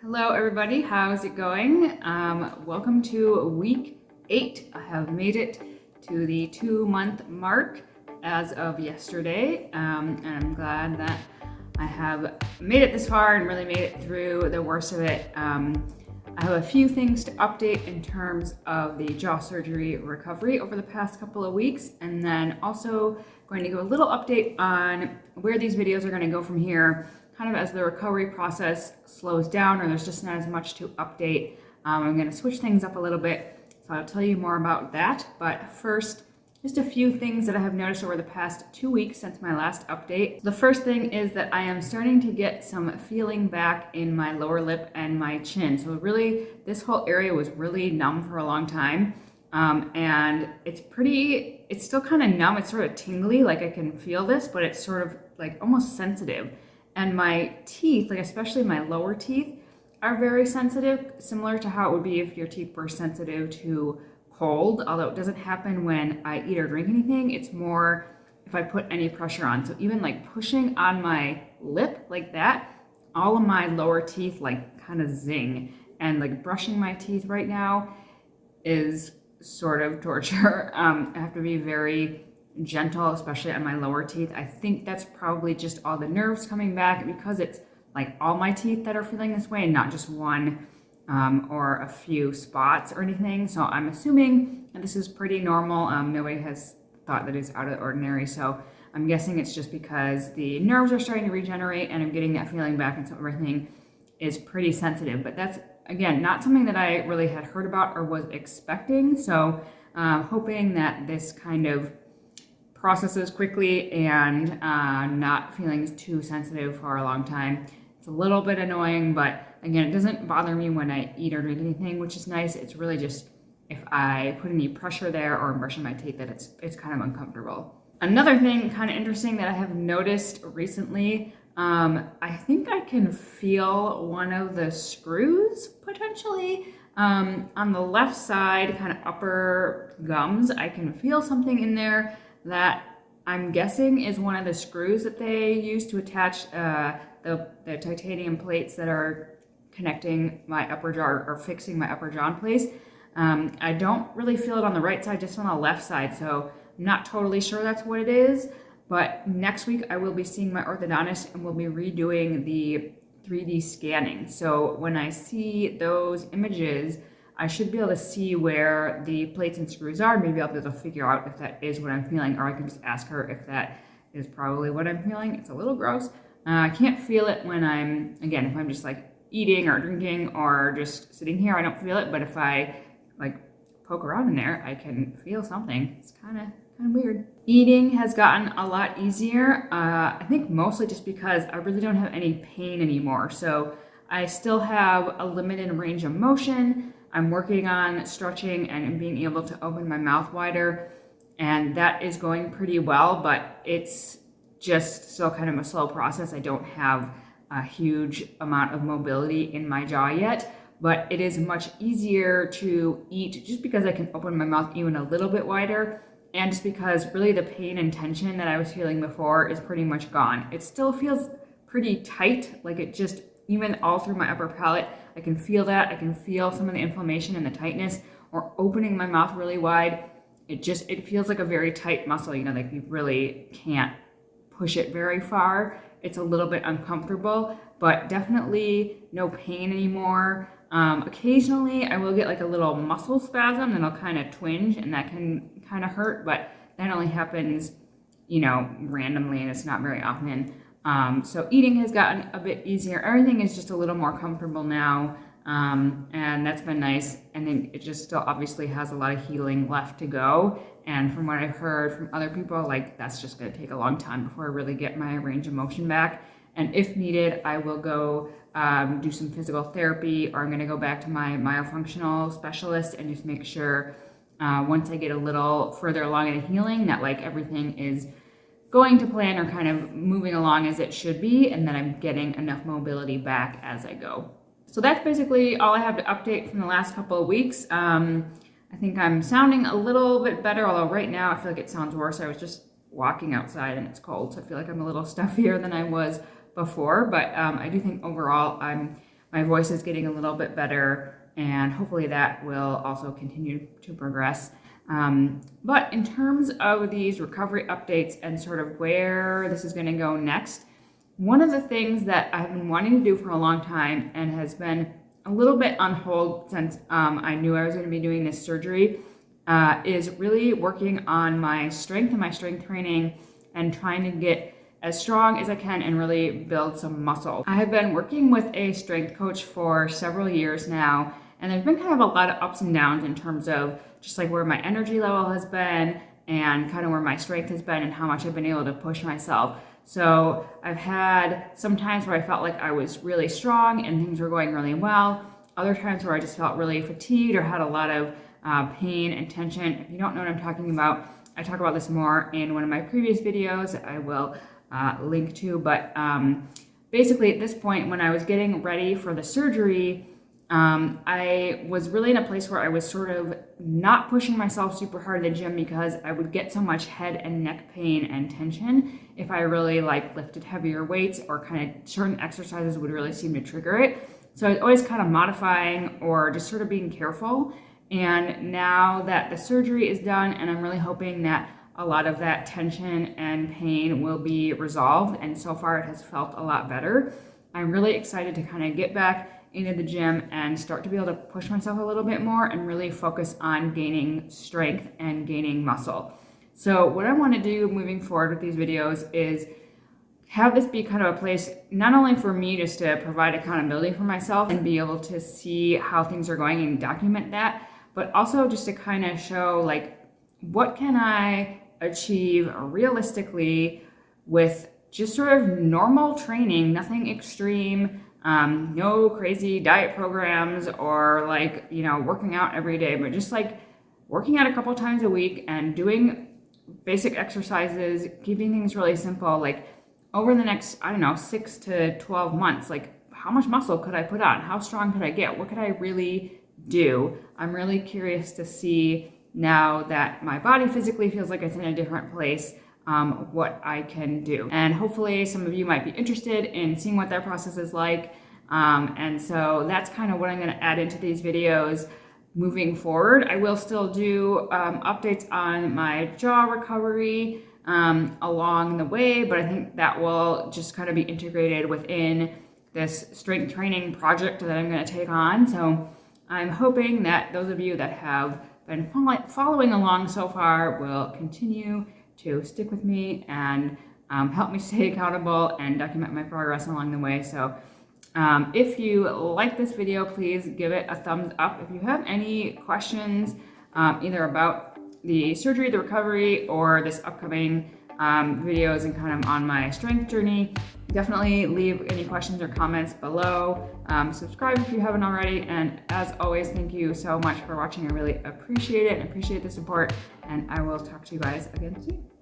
Hello everybody, how's it going? Welcome to week 8. I have made it to the 2-month mark as of yesterday, and I'm glad that I have made it this far and really made it through the worst of it. I have a few things to update in terms of the jaw surgery recovery over the past couple of weeks, and then also going to give a little update on where these videos are going to go from here, kind of as the recovery process slows down or there's just not as much to update. I'm going to switch things up a little bit, so I'll tell you more about that. But first, just a few things that I have noticed over the past 2 weeks since my last update. The first thing is that I am starting to get some feeling back in my lower lip and my chin. So really, this whole area was really numb for a long time. And it's still kind of numb. It's sort of tingly, like I can feel this, but it's sort of like almost sensitive. And my teeth, like especially my lower teeth, are very sensitive, similar to how it would be if your teeth were sensitive to cold, although it doesn't happen when I eat or drink anything. It's more if I put any pressure on. So even like pushing on my lip like that, all of my lower teeth like kind of zing. And like brushing my teeth right now is sort of torture. I have to be very gentle, especially on my lower teeth. I think that's probably just all the nerves coming back because it's like all my teeth that are feeling this way and not just one or a few spots or anything. So I'm assuming that this is pretty normal. Nobody has thought that it's out of the ordinary. So I'm guessing it's just because the nerves are starting to regenerate and I'm getting that feeling back, and so everything is pretty sensitive. But that's, again, not something that I really had heard about or was expecting. So hoping that this kind of processes quickly and not feeling too sensitive for a long time. It's a little bit annoying, but again, it doesn't bother me when I eat or drink anything, which is nice. It's really just if I put any pressure there or I'm brushing my teeth that it's kind of uncomfortable. Another thing kind of interesting that I have noticed recently, I think I can feel one of the screws potentially on the left side, kind of upper gums. I can feel something in there that I'm guessing is one of the screws that they use to attach the titanium plates that are connecting my upper jaw or fixing my upper jaw in place. I don't really feel it on the right side, just on the left side. So I'm not totally sure that's what it is. But next week I will be seeing my orthodontist and we'll be redoing the 3D scanning. So when I see those images, I should be able to see where the plates and screws are. Maybe I'll be able to figure out if that is what I'm feeling, or I can just ask her if that is probably what I'm feeling. It's a little gross. I can't feel it when if I'm just like eating or drinking or just sitting here, I don't feel it. But if I like poke around in there, I can feel something. It's kind of weird. Eating has gotten a lot easier. I think mostly just because I really don't have any pain anymore. So I still have a limited range of motion. I'm working on stretching and being able to open my mouth wider, and that is going pretty well, but it's just still kind of a slow process. I don't have a huge amount of mobility in my jaw yet, but it is much easier to eat just because I can open my mouth even a little bit wider, and just because really the pain and tension that I was feeling before is pretty much gone. It still feels pretty tight, like it just, even all through my upper palate, I can feel that. I can feel some of the inflammation and the tightness, or opening my mouth really wide. It feels like a very tight muscle, like you really can't push it very far. It's a little bit uncomfortable, but definitely no pain anymore. Occasionally I will get like a little muscle spasm and I'll kind of twinge, and that can kind of hurt, but that only happens, randomly, and it's not very often. So eating has gotten a bit easier. Everything is just a little more comfortable now, and that's been nice. And then it just still obviously has a lot of healing left to go. And from what I've heard from other people, like that's just going to take a long time before I really get my range of motion back. And if needed, I will go do some physical therapy, or I'm going to go back to my myofunctional specialist and just make sure once I get a little further along in the healing that like everything is going to plan or kind of moving along as it should be, and then I'm getting enough mobility back as I go. So that's basically all I have to update from the last couple of weeks. I think I'm sounding a little bit better, although right now I feel like it sounds worse. I was just walking outside and it's cold, so I feel like I'm a little stuffier than I was before, but I do think overall I'm my voice is getting a little bit better, and hopefully that will also continue to progress. But in terms of these recovery updates and sort of where this is going to go next, one of the things that I've been wanting to do for a long time and has been a little bit on hold since I knew I was going to be doing this surgery is really working on my strength and my strength training and trying to get as strong as I can and really build some muscle. I have been working with a strength coach for several years now, and there's been kind of a lot of ups and downs in terms of just like where my energy level has been and kind of where my strength has been and how much I've been able to push myself. So I've had some times where I felt like I was really strong and things were going really well. Other times where I just felt really fatigued or had a lot of pain and tension. If you don't know what I'm talking about, I talk about this more in one of my previous videos that I will link to. But basically at this point, when I was getting ready for the surgery, I was really in a place where I was sort of not pushing myself super hard in the gym because I would get so much head and neck pain and tension if I really like lifted heavier weights, or kind of certain exercises would really seem to trigger it. So I was always kind of modifying or just sort of being careful. And now that the surgery is done, and I'm really hoping that a lot of that tension and pain will be resolved, and so far it has felt a lot better, I'm really excited to kind of get back into the gym and start to be able to push myself a little bit more and really focus on gaining strength and gaining muscle. So what I want to do moving forward with these videos is have this be kind of a place not only for me just to provide accountability for myself and be able to see how things are going and document that, but also just to kind of show like what can I achieve realistically with just sort of normal training, nothing extreme, no crazy diet programs or like, working out every day, but just like working out a couple times a week and doing basic exercises, keeping things really simple. Like over the next, 6 to 12 months, like how much muscle could I put on? How strong could I get? What could I really do? I'm really curious to see now that my body physically feels like it's in a different place, what I can do. And hopefully some of you might be interested in seeing what that process is like. And so that's kind of what I'm going to add into these videos moving forward. I will still do updates on my jaw recovery along the way, but I think that will just kind of be integrated within this strength training project that I'm going to take on. So I'm hoping that those of you that have been following along so far will continue to stick with me and help me stay accountable and document my progress along the way. So if you like this video, please give it a thumbs up. If you have any questions either about the surgery, the recovery, or this upcoming videos and kind of on my strength journey, definitely leave any questions or comments below. Subscribe if you haven't already. And as always, thank you so much for watching. I really appreciate it and appreciate the support. And I will talk to you guys again soon.